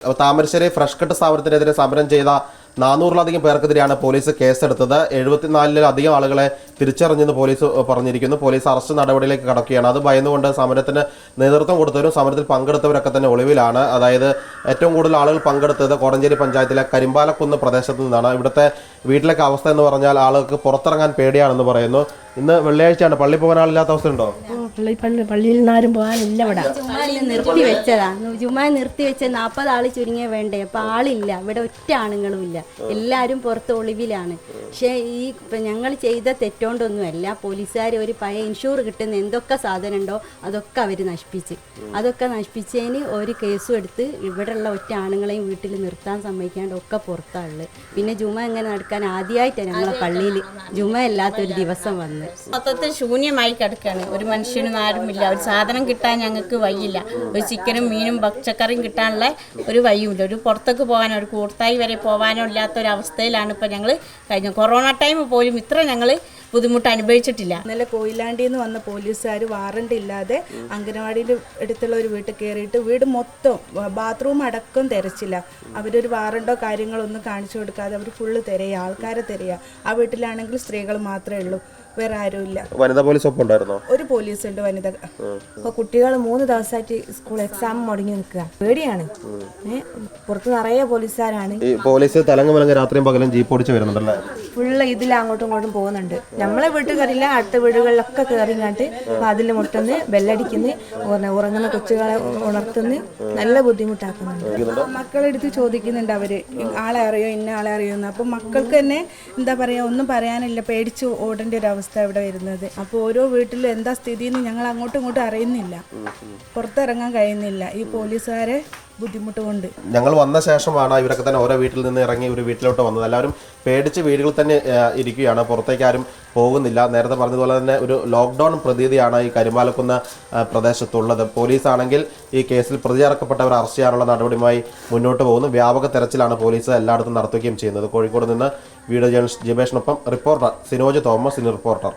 Thamarassery fresh cut സ്ഥാപനത്തിനെതിരെ സമരം ചെയ്ത 400-ലധികം പേർക്കെതിരെയാണ് police കേസെടുത്തത്. 74-ലധികം ആളുകളെ തിരിച്ചറിഞ്ഞെന്ന് പോലീസ് പറഞ്ഞിരിക്കുന്നു. പോലീസ് അറസ്റ്റ് നടപടിയിലേക്ക് കടക്കുകയാണ്. അത് ഭയന്നുകൊണ്ട് സമരത്തിന് നേതൃത്വം കൊടുത്തവരും സമരത്തിൽ പങ്കെടുത്തവരൊക്കെ തന്നെ ഒളിവിലാണ്. അതായത് ഏറ്റവും കൂടുതൽ ആളുകൾ പങ്കെടുത്തത് കോടഞ്ചേരി പഞ്ചായത്തിലെ കരിമ്പാലക്കുന്ന് പ്രദേശത്തു നിന്നാണ്. ഇവിടുത്തെ വീട്ടിലേക്ക് അവസ്ഥ എന്ന് പറഞ്ഞാൽ ആളുകൾക്ക് പുറത്തിറങ്ങാൻ പേടിയാണെന്ന് പറയുന്നു. ഇന്ന് വെള്ളിയാഴ്ചയാണ്, പള്ളി പോകാൻ ആളില്ലാത്ത അവസ്ഥ ഉണ്ടോ? പള്ളിയിൽ നിന്ന് ആരും പോകാനില്ല. ഇവിടെ നിർത്തി വെച്ചതാ, ചുമ്മാ നിർത്തി വെച്ച 40 ആള് ചുരുങ്ങിയ വേണ്ടേ. അപ്പൊ ആളില്ല ഇവിടെ, ഒറ്റ ആണുങ്ങളും ഇല്ല, എല്ലാവരും പുറത്ത് ഒളിവിലാണ്. പക്ഷേ ഈ ഞങ്ങൾ ചെയ്ത തെറ്റോണ്ടൊന്നുമല്ല. പോലീസുകാർ ഒരു പഴയ ഇൻഷൂർ കിട്ടുന്ന എന്തൊക്കെ സാധനം ഉണ്ടോ അതൊക്കെ അവർ നശിപ്പിച്ച്, അതൊക്കെ നശിപ്പിച്ചതിന് ഒരു കേസും എടുത്ത് ഇവിടെയുള്ള ഒറ്റ ആണുങ്ങളെയും വീട്ടിൽ നിർത്താൻ സമ്മതിക്കാണ്ട് ഒക്കെ പുറത്താണുള്ളത്. പിന്നെ ജുമ എങ്ങനെ നടക്കാൻ ആദ്യമായിട്ടാണ് ഞങ്ങളെ പള്ളിയിൽ ജുമ അല്ലാത്തൊരു ദിവസം വന്ന് മൊത്തത്തിൽ ശൂന്യമായി കിടക്കുകയാണ്. ഒരു മനുഷ്യനും ആരുമില്ല, ഒരു സാധനം കിട്ടാൻ ഞങ്ങൾക്ക് വയ്യില്ല. ഒരു ചിക്കനും മീനും പച്ചക്കറിയും കിട്ടാനുള്ള ഒരു വയ്യുമില്ല. ഒരു പുറത്തേക്ക് പോകാനോ ഒരു കൂർത്തായി വരെ പോകാനോ ഇല്ലാത്തൊരവസ്ഥയിലാണ് ഇപ്പോൾ ഞങ്ങൾ കഴിഞ്ഞ കൊറോണ ടൈം പോലും ഇത്ര ഞങ്ങൾ ബുദ്ധിമുട്ട് അനുഭവിച്ചിട്ടില്ല. ഇന്നലെ കൊയിലാണ്ടിയിൽ നിന്ന് വന്ന പോലീസുകാർ വാറണ്ട് ഇല്ലാതെ അംഗനവാടിയിൽ അടുത്തുള്ള ഒരു വീട്ടിൽ കയറിയിട്ട് വീട് മൊത്തം ബാത്റൂം അടക്കം തിരച്ചില്ല. അവരൊരു വാറണ്ടോ കാര്യങ്ങളോ ഒന്നും കാണിച്ചു കൊടുക്കാതെ അവർ ഫുള്ള് തിരയുക, ആൾക്കാരെ തിരയുക. ആ വീട്ടിലാണെങ്കിൽ സ്ത്രീകൾ മാത്രമേ ഉള്ളൂ, വേറെ ആരുമില്ല. വനിതാ പോലീസ് ഒപ്പം ഉണ്ടായിരുന്നോ? ഒരു പോലീസ് ഉണ്ട്, വനിത. ഇപ്പൊ കുട്ടികൾ 3 ദിവസമായിട്ട് സ്കൂൾ എക്സാം മുടങ്ങി നിൽക്കുക. പേടിയാണ്, പുറത്ത് നിറയെ പോലീസുകാരാണ്. ഈ പോലീസ് തലങ്ങ് രാത്രിയും പകലും ജീപ്പ് ഓടിച്ച് വരുന്നുണ്ടല്ലേ? ഫുള്ള് ഇതിൽ അങ്ങോട്ടും ഇങ്ങോട്ടും പോകുന്നുണ്ട്. നമ്മളെ വീട്ടിൽ കയറില്ല, അടുത്ത വീടുകളിലൊക്കെ കയറിങ്ങാണ്ട് അതിൽ മുട്ടുന്ന് ബെല്ലടിക്കുന്നു, ഉറങ്ങുന്ന കൊച്ചുകളെ ഉണർത്തുന്നു, നല്ല ബുദ്ധിമുട്ടാക്കുന്നുണ്ട്. മക്കളെടുത്ത് ചോദിക്കുന്നുണ്ട് അവര്, ആളെ അറിയോ ഇന്ന ആളെ അറിയുമെന്ന്. അപ്പം മക്കൾക്ക് തന്നെ എന്താ പറയാ, ഒന്നും പറയാനില്ല, പേടിച്ച് ഓടേണ്ട ഒരു അവസ്ഥ ഇവിടെ വരുന്നത്. അപ്പോൾ ഓരോ വീട്ടിലും എന്താ സ്ഥിതി എന്ന് ഞങ്ങൾ അങ്ങോട്ടും ഇങ്ങോട്ടും അറിയുന്നില്ല, പുറത്തിറങ്ങാൻ കഴിയുന്നില്ല ഈ പോലീസുകാരെ ബുദ്ധിമുട്ട് കൊണ്ട്. ഞങ്ങൾ വന്ന ശേഷമാണ് ഇവരൊക്കെ തന്നെ ഓരോ വീട്ടിൽ നിന്ന് ഇറങ്ങി ഒരു വീട്ടിലോട്ട് വന്നത്. എല്ലാവരും പേടിച്ച് വീടുകളിൽ തന്നെ ഇരിക്കുകയാണ്, പുറത്തേക്ക് ആരും പോകുന്നില്ല. നേരത്തെ പറഞ്ഞതുപോലെ തന്നെ ഒരു ലോക്ക്ഡൗൺ പ്രതീതിയാണ് ഈ കരിമ്പാലക്കുന്ന് പ്രദേശത്തുള്ളത്. പോലീസാണെങ്കിൽ ഈ കേസിൽ പ്രതി ചേർക്കപ്പെട്ടവരെ അറസ്റ്റ് ചെയ്യാനുള്ള നടപടിയുമായി മുന്നോട്ട് പോകുന്നു. വ്യാപക തെരച്ചിലാണ് പോലീസ് എല്ലായിടത്തും നടത്തുകയും ചെയ്യുന്നത്. കോഴിക്കോട് നിന്ന് വീഡിയോ ജേർണലിസ്റ്റ് ജിബേഷിനൊപ്പം റിപ്പോർട്ടർ സിനോജ് തോമസ്, റിപ്പോർട്ടർ.